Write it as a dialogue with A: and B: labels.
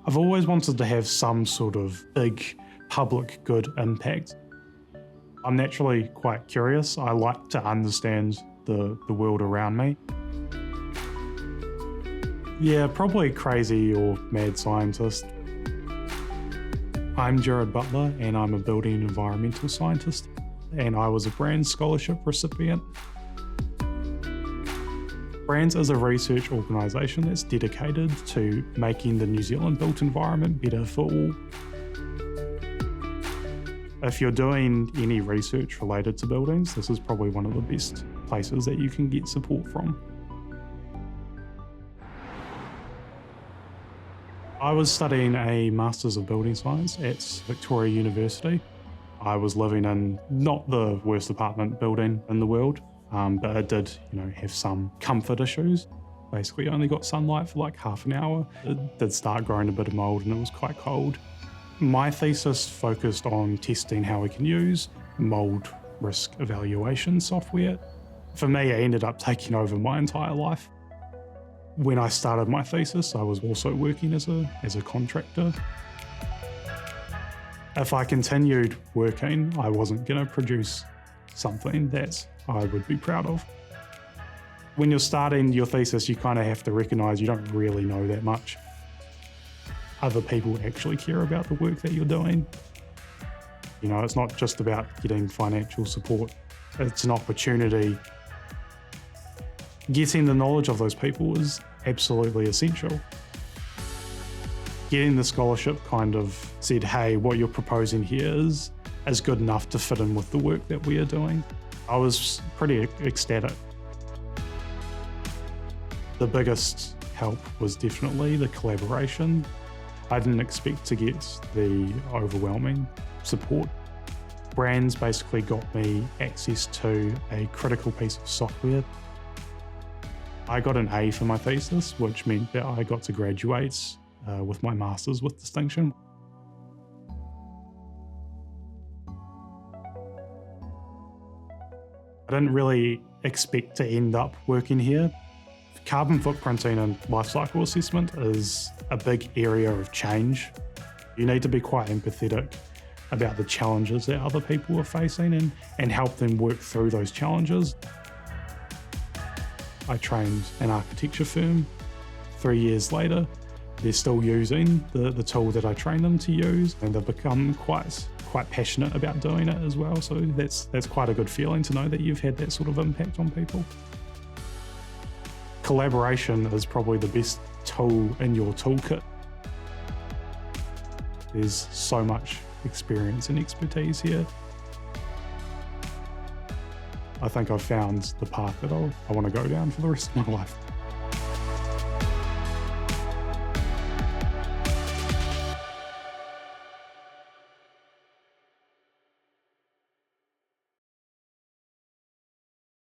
A: I've always wanted to have some sort of big public good impact. I'm naturally quite curious. I like to understand the world around me. Yeah, probably crazy or mad scientist. I'm Jared Butler and I'm a building and environmental scientist, and I was a BRANZ Scholarship recipient. BRANZ is a research organisation that's dedicated to making the New Zealand built environment better for all. If you're doing any research related to buildings, this is probably one of the best places that you can get support from. I was studying a Masters of Building Science at Victoria University. I was living in not the worst apartment building in the world, but it did, have some comfort issues. Basically only got sunlight for like half an hour. It did start growing a bit of mold and it was quite cold. My thesis focused on testing how we can use mold risk evaluation software. For me, it ended up taking over my entire life. When I started my thesis, I was also working as a contractor. If I continued working, I wasn't going to produce something that I would be proud of. When you're starting your thesis, you kind of have to recognise you don't really know that much. Other people actually care about the work that you're doing. It's not just about getting financial support. It's an opportunity. Getting the knowledge of those people is absolutely essential. Getting the scholarship kind of said, hey, what you're proposing here is good enough to fit in with the work that we are doing. I was pretty ecstatic. The biggest help was definitely the collaboration. I didn't expect to get the overwhelming support. BRANZ basically got me access to a critical piece of software. I got an A for my thesis, which meant that I got to graduate with my Masters with distinction. I didn't really expect to end up working here. Carbon footprinting and life cycle assessment is a big area of change. You need to be quite empathetic about the challenges that other people are facing and help them work through those challenges. I trained an architecture firm. 3 years later, they're still using the tool that I trained them to use, and they've become quite passionate about doing it as well. So that's quite a good feeling to know that you've had that sort of impact on people. Collaboration is probably the best tool in your toolkit. There's so much experience and expertise here. I think I've found the path that I want to go down for the rest of my life.